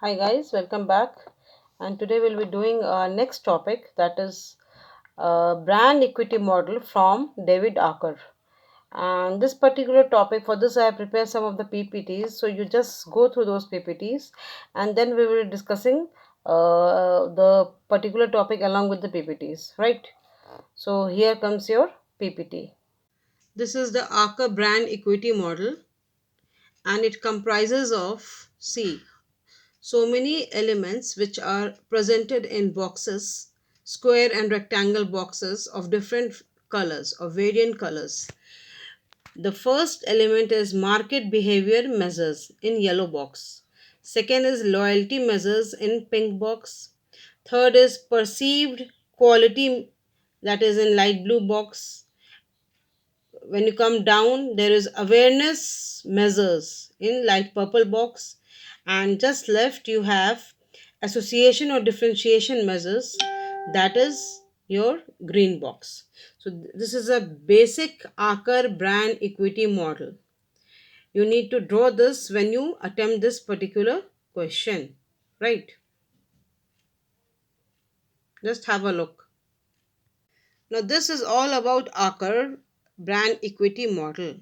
Hi guys, welcome back. And today we'll be doing our next topic, that is brand equity model from David Acker. And this particular topic, for this I have prepared some of the PPTs. So you just go through those PPTs and then we will be discussing the particular topic along with the PPTs, right? So here comes your PPT. This is the Acker brand equity model, and it comprises of so many elements which are presented in boxes, square and rectangle boxes of different colors or variant colors. The first element is market behavior measures in yellow box. Second is loyalty measures in pink box. Third is perceived quality, that is in light blue box. When you come down, there is awareness measures in light purple box, and just left you have association or differentiation measures, that is your green box. So this is a basic Acker brand equity model. You need to draw this when you attempt this particular question, right? Just have a look. Now this is all about Acker brand equity model.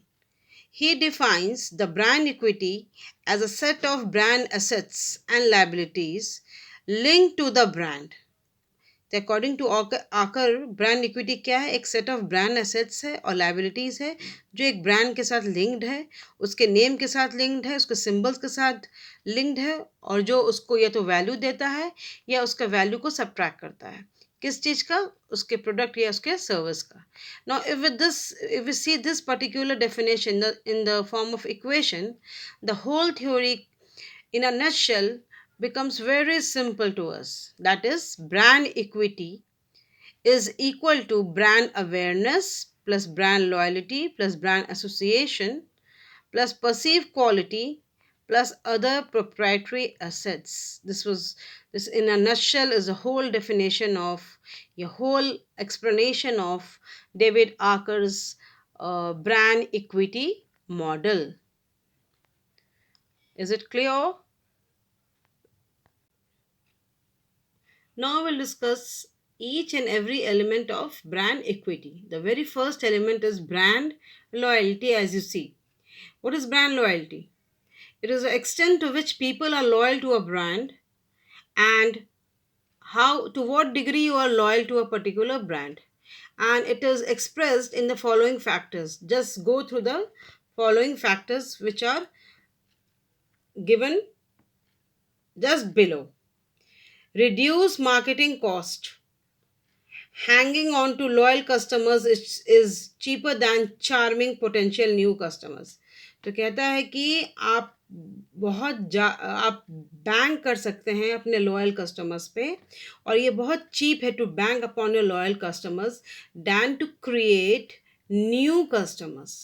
He defines the brand equity as a set of brand assets and liabilities linked to the brand. तो according to आकर brand equity क्या है? एक set of brand assets है और liabilities है जो एक ब्रांड के साथ लिंक्ड है, उसके नेम के साथ लिंक्ड है, उसके सिंबल्स के साथ लिंक्ड है, और जो उसको या तो वैल्यू देता है या उसका वैल्यू को सब्ट्रैक्ट करता है। किस चीज़ का? उसके प्रोडक्ट या उसके सर्विस का। Now if we see this particular definition in the form of equation, the whole theory in a nutshell becomes very simple to us. That is, brand equity is equal to brand awareness plus brand loyalty plus brand association plus perceived quality plus other proprietary assets. This in a nutshell is a whole definition of a whole explanation of David Acker's brand equity model. Is it clear? Now we'll discuss each and every element of brand equity. The very first element is brand loyalty, as you see. What is brand loyalty? It is the extent to which people are loyal to a brand, and how to what degree you are loyal to a particular brand. And it is expressed in the following factors. Just go through the following factors which are given just below. Reduce marketing cost. Hanging on to loyal customers is cheaper than charming potential new customers. तो कहता है कि आप bank कर सकते हैं अपने loyal customers पे, और ये बहुत चीप है to bank upon your loyal customers than to create new customers.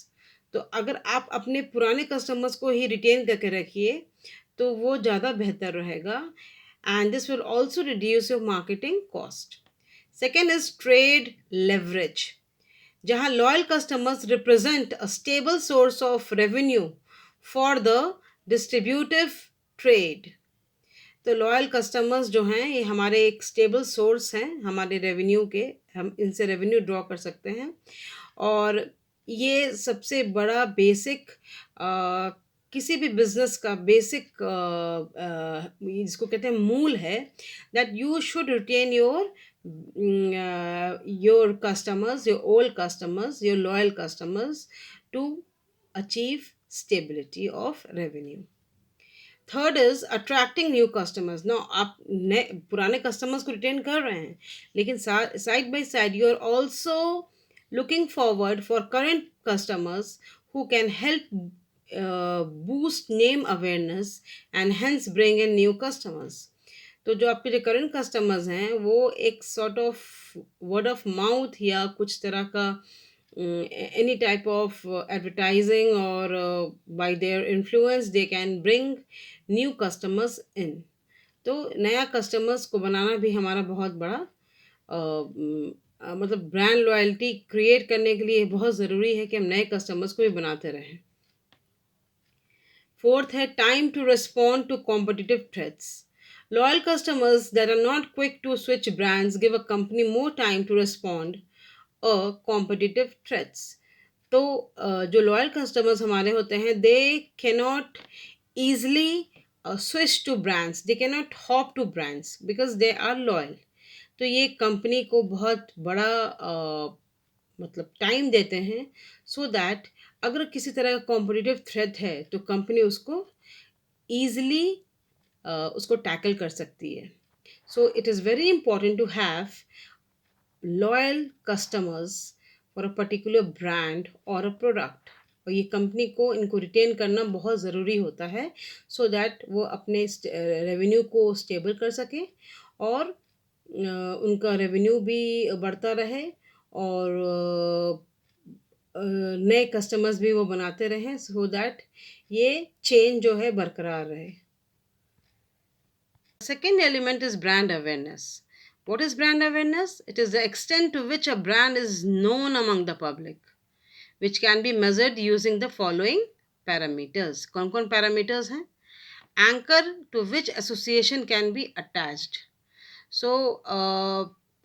तो अगर आप अपने पुराने कस्टमर्स को ही रिटेन करके रखिए तो वो ज़्यादा बेहतर रहेगा, and this will also reduce your marketing cost. Second is trade leverage, जहाँ loyal customers represent a stable source of revenue for the distributive trade. तो लॉयल कस्टमर्स जो हैं ये हमारे एक स्टेबल सोर्स हैं हमारे रेवेन्यू के, हम इनसे रेवेन्यू ड्रॉ कर सकते हैं, और ये सबसे बड़ा बेसिक किसी भी बिजनेस का बेसिक जिसको कहते हैं मूल है, that you should retain your customers, your old customers, your loyal customers, to achieve stability of revenue. Third is attracting new customers. No आप नए पुराने कस्टमर्स को रिटेन कर रहे हैं, लेकिन side by side you are also looking forward for current customers who can help boost name awareness and hence bring in new customers. तो जो आपके जो करंट कस्टमर्स हैं वो एक sort of word of mouth या कुछ तरह का any type of advertising, or by their influence they can bring new customers in. तो नया कस्टमर्स को बनाना भी हमारा बहुत बड़ा मतलब ब्रांड लॉयल्टी क्रिएट करने के लिए बहुत ज़रूरी है कि हम नए कस्टमर्स को भी बनाते रहें। फोर्थ है time to respond to competitive threats. Loyal customers that are not quick to switch brands give a company more time to respond competitive threats. तो जो लॉयल कस्टमर्स हमारे होते हैं they cannot easily switch to brands, they cannot hop to brands because they are loyal. तो ये company को बहुत बड़ा मतलब टाइम देते हैं सो दैट अगर किसी तरह का कॉम्पिटिटिव थ्रेट है तो कंपनी उसको ईजिली उसको टैकल कर सकती है. So it is very important to have loyal customers for a particular brand और अ प्रोडक्ट. और ये कंपनी को इनको रिटेन करना बहुत ज़रूरी होता है सो दैट वो अपने रेवेन्यू को स्टेबल कर सकें और उनका रेवेन्यू भी बढ़ता रहे और नए कस्टमर्स भी वो बनाते रहें सो दैट ये चेन जो है बरकरार रहे. Second element is brand awareness. What is brand awareness? It is the extent to which a brand is known among the public, which can be measured using the following parameters. कौन कौन parameters हैं? Anchor to which association can be attached. So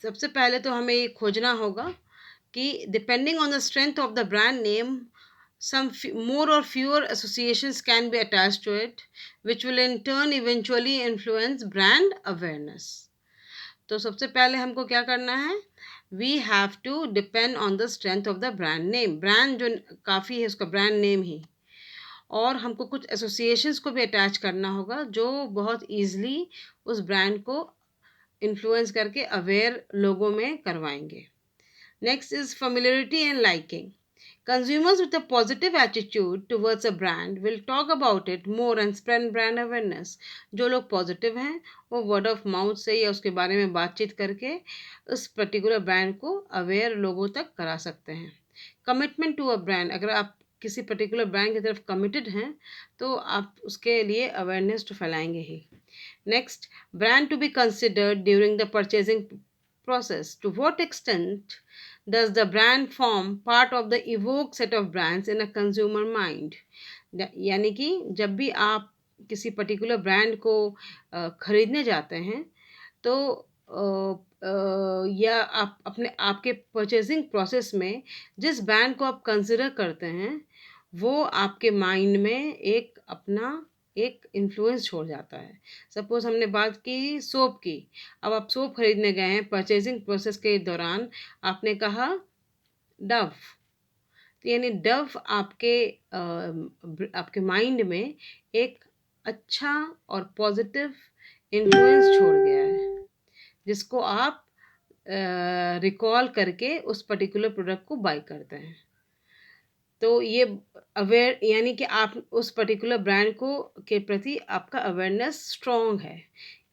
सबसे पहले तो हमें ये खोजना होगा कि depending on the strength of the brand name, some more or fewer associations can be attached to it, which will in turn eventually influence brand awareness. तो सबसे पहले हमको क्या करना है? We have to depend on the strength of the brand name. Brand जो काफ़ी है उसका ब्रांड नेम ही, और हमको कुछ एसोसिएशंस को भी अटैच करना होगा जो बहुत ईजिली उस ब्रांड को इन्फ्लुएंस करके अवेयर लोगों में करवाएंगे. Next is familiarity and liking. Consumers with a positive attitude towards a brand will talk about it more and spread brand awareness. जो लोग पॉजिटिव हैं वो वर्ड ऑफ माउथ से या उसके बारे में बातचीत करके उस पर्टिकुलर ब्रांड को अवेयर लोगों तक करा सकते हैं. Commitment to a brand. अगर आप किसी पर्टिकुलर ब्रांड की तरफ कमिटेड हैं तो आप उसके लिए अवेयरनेस तो फैलाएंगे ही. Next, brand to be considered during the purchasing process. To what extent does the brand form part of the evoked set of brands in a consumer mind? यानी कि जब भी आप किसी पर्टिकुलर ब्रांड को खरीदने जाते हैं तो या आप अपने आपके परचेजिंग प्रोसेस में जिस ब्रांड को आप कंसिडर करते हैं वो आपके माइंड में एक अपना एक इन्फ्लुएंस छोड़ जाता है. सपोज हमने बात की सोप की. अब आप सोप खरीदने गए हैं, परचेजिंग प्रोसेस के दौरान आपने कहा डव, तो यानी डव आपके माइंड में एक अच्छा और पॉजिटिव इन्फ्लुएंस छोड़ गया है जिसको आप रिकॉल करके उस पर्टिकुलर प्रोडक्ट को बाय करते हैं. तो ये अवेयर यानी कि आप उस पर्टिकुलर ब्रांड को के प्रति आपका अवेयरनेस स्ट्रॉन्ग है.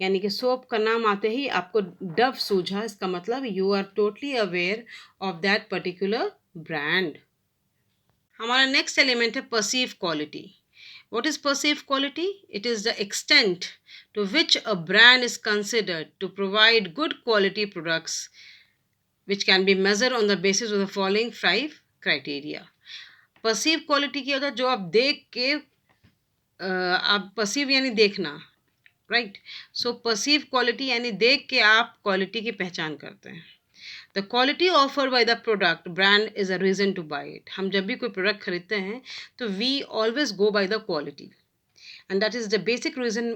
यानी कि सोप का नाम आते ही आपको डव सूझा, इसका मतलब you are totally aware of that particular brand. हमारा नेक्स्ट एलिमेंट है perceive quality. What is perceived quality? It is the extent to which a brand is considered to provide good quality products, which can be measured on the basis of the following 5 criteria. Perceive quality की होता है जो आप देख के आप perceive यानी देखना, राइट. सो परसीव क्वालिटी यानी देख के आप क्वालिटी की पहचान करते हैं. The quality offer by the product brand is a reason to buy it. हम जब भी कोई प्रोडक्ट खरीदते हैं तो we always go by the quality and that is the basic reason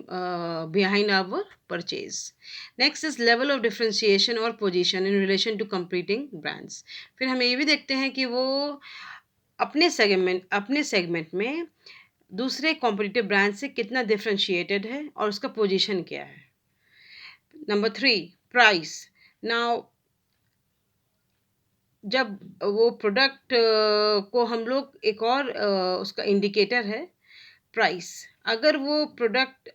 behind our purchase. Next is level of differentiation or position in relation to competing brands. फिर हम ये भी देखते हैं कि वो अपने सेगमेंट में दूसरे कॉम्पिटिटिव ब्रांड से कितना डिफ्रेंशिएटेड है और उसका पोजीशन क्या है. Number 3, price. नाउ जब वो प्रोडक्ट को हम लोग एक और उसका इंडिकेटर है प्राइस. अगर वो product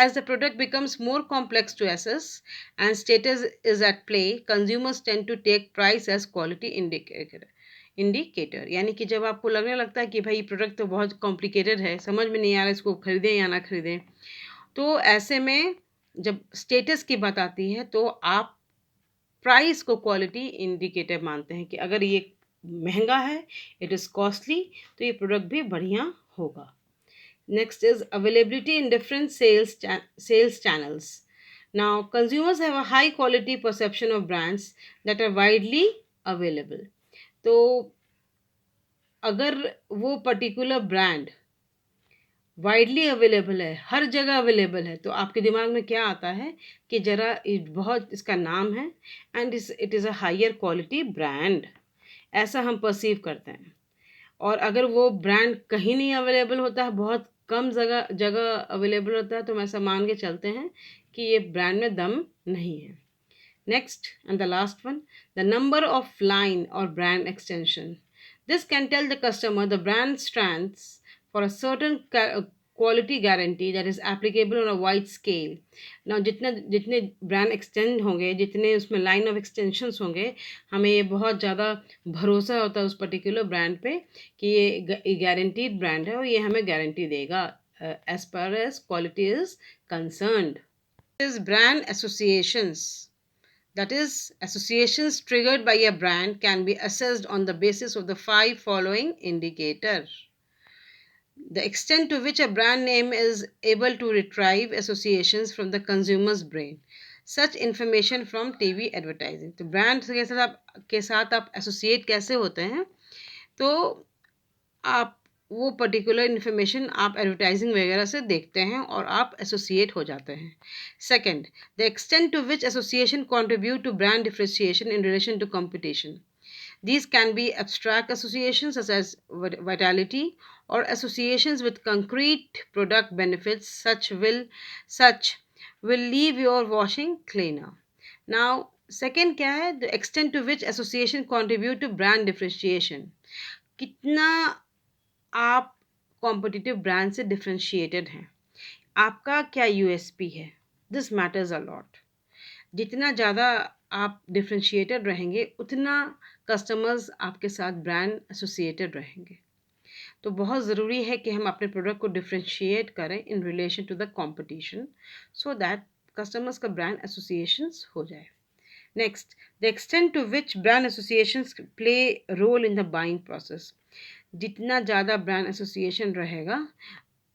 as the product becomes more complex to assess and status is at play, consumers tend to take price as quality indicator. यानी कि जब आपको लगने लगता है कि भाई प्रोडक्ट तो बहुत कॉम्प्लिकेटेड है, समझ में नहीं आ रहा है इसको खरीदें या ना खरीदें, तो ऐसे में जब स्टेटस की बात आती है तो आप प्राइस को क्वालिटी इंडिकेटर मानते हैं कि अगर ये महंगा है, इट इज़ कॉस्टली, तो ये प्रोडक्ट भी बढ़िया होगा. Next is availability in different sales channels. Now, consumers have a high quality perception of brands that are widely available. तो अगर वो पर्टिकुलर ब्रांड वाइडली अवेलेबल है, हर जगह अवेलेबल है, तो आपके दिमाग में क्या आता है कि ज़रा बहुत इसका नाम है and it is a higher quality brand, ऐसा हम परसीव करते हैं। और अगर वो ब्रांड कहीं नहीं अवेलेबल होता है, बहुत कम जगह जगह अवेलेबल होता है, तो हम ऐसा मान के चलते हैं कि ये ब्रांड में दम नहीं है। Next and the last one, the number of line और brand extension. This can tell the customer the brand stands for a certain quality guarantee that is applicable on a wide scale. Now जितने जितने brand extend होंगे, जितने उसमें line of extensions होंगे, हमें ये बहुत ज़्यादा भरोसा होता है उस पर्टिकुलर ब्रांड पे कि ये गारंटीड ब्रांड है और ये हमें गारंटी देगा as per as quality is concerned. Is brand associations. That is, associations triggered by a brand can be assessed on the basis of the 5 following indicators. The extent to which a brand name is able to retrieve associations from the consumer's brain. Such information from TV advertising. तो brand के साथ आप associate कैसे होते हैं, तो आप वो पर्टिकुलर इन्फॉर्मेशन आप एडवर्टाइजिंग वगैरह से देखते हैं और आप एसोसिएट हो जाते हैं. Second, the extent to which association contribute to brand differentiation in relation to competition. These can be abstract associations such as vitality or associations with concrete product benefits such will leave your washing cleaner. Now, second क्या है? The extent to which association contribute to brand differentiation. कितना आप competitive brand से differentiated हैं, आपका क्या USP है, this matters a lot. जितना ज़्यादा आप डिफ्रेंशिएटेड रहेंगे, उतना कस्टमर्स आपके साथ ब्रांड एसोसिएटेड रहेंगे. तो बहुत ज़रूरी है कि हम अपने प्रोडक्ट को डिफ्रेंशिएट करें in relation to the competition, so that customers का ब्रांड एसोसिएशंस हो जाए. Next, the extent to which brand associations play role in the buying process. जितना ज़्यादा ब्रांड एसोसिएशन रहेगा,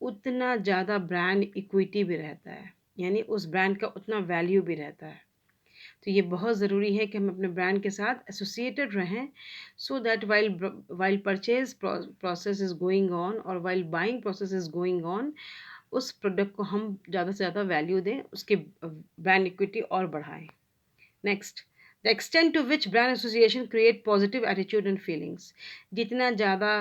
उतना ज़्यादा ब्रांड इक्विटी भी रहता है, यानी उस ब्रांड का उतना वैल्यू भी रहता है. तो ये बहुत ज़रूरी है कि हम अपने ब्रांड के साथ एसोसिएटेड रहें, so that while purchase process is going on और while buying process is going on, उस प्रोडक्ट को हम ज़्यादा से ज़्यादा वैल्यू दें, उसकी ब्रांड इक्विटी और बढ़ाएं. Next, the extent to which brand association create positive attitude and feelings. जितना ज़्यादा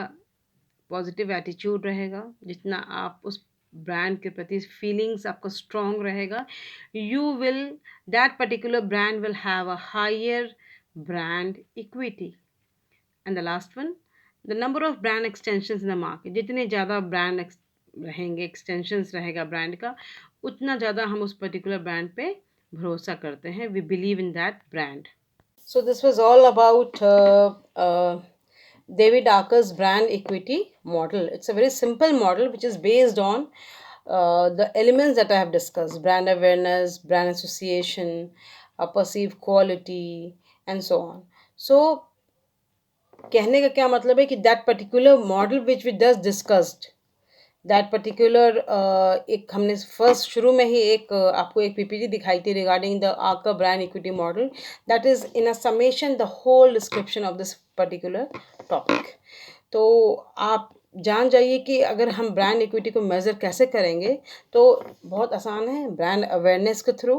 पॉजिटिव एटीट्यूड रहेगा, जितना आप उस ब्रांड के प्रति फीलिंग्स आपका स्ट्रॉन्ग रहेगा, you will that particular brand will have a higher brand equity. And the last one, the number of brand extensions in the market. जितने ज़्यादा ब्रांड रहेंगे, एक्सटेंशंस रहेगा ब्रांड का, उतना ज़्यादा हम उस पर्टिकुलर ब्रांड पे भरोसा करते हैं. We believe in that brand. So this was all about David Arker's brand equity model. It's a very simple model which is based on the elements that I have discussed: brand awareness, brand association, perceived quality, and so on. So कहने का क्या मतलब है कि that particular model which we just discussed, that particular एक हमने first शुरू में ही एक आपको एक पीपीटी दिखाई थी regarding the Aaker brand equity model. That is in a summation the whole description of this particular topic. तो आप जान जाइए कि अगर हम ब्रांड इक्विटी को मेज़र कैसे करेंगे, तो बहुत आसान है. ब्रांड अवेयरनेस के थ्रू,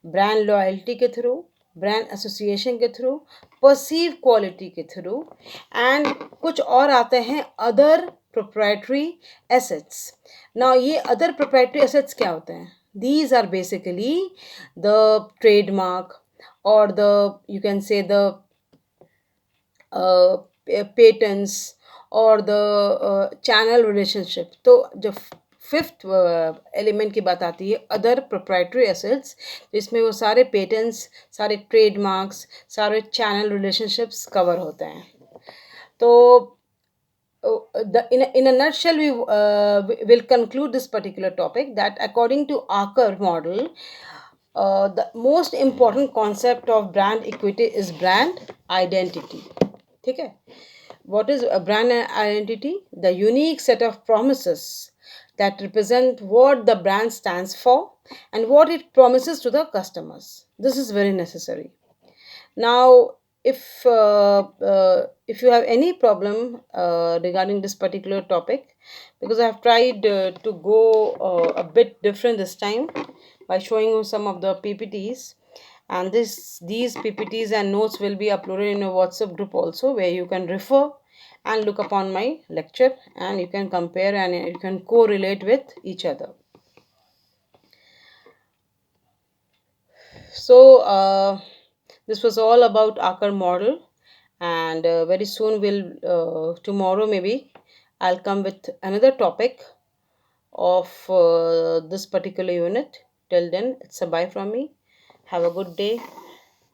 ब्रांड लॉयल्टी के थ्रू, ब्रांड एसोसिएशन के थ्रू, परसीव क्वालिटी के थ्रू, एंड कुछ और आते हैं अदर प्रोप्राइटरी एसेट्स. नाउ ये अदर प्रोप्राइटरी एसेट्स क्या होते हैं? These are basically the trademark और the you can say the patents और द चैनल रिलेशनशिप. तो जब फिफ्थ एलिमेंट की बात आती है अदर प्रोप्राइटरी एसेट्स, इसमें वो सारे पेटेंट्स, सारे ट्रेडमार्क्स, सारे चैनल रिलेशनशिप्स कवर होते हैं. तो in a nutshell, we will conclude this particular topic that according to Arker model, the most important concept of brand equity is brand identity. ठीक है? What is a brand identity? The unique set of promises, that represent what the brand stands for and what it promises to the customers. This is very necessary. Now, if you have any problem regarding this particular topic, because I have tried to go a bit different this time by showing you some of the PPTs, and these PPTs and notes will be uploaded in a WhatsApp group also, where you can refer and look upon my lecture, and you can compare and you can correlate with each other. So this was all about Akar model, and very soon tomorrow maybe I'll come with another topic of this particular unit. Till then, it's a bye from me. Have a good day.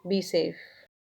Be safe.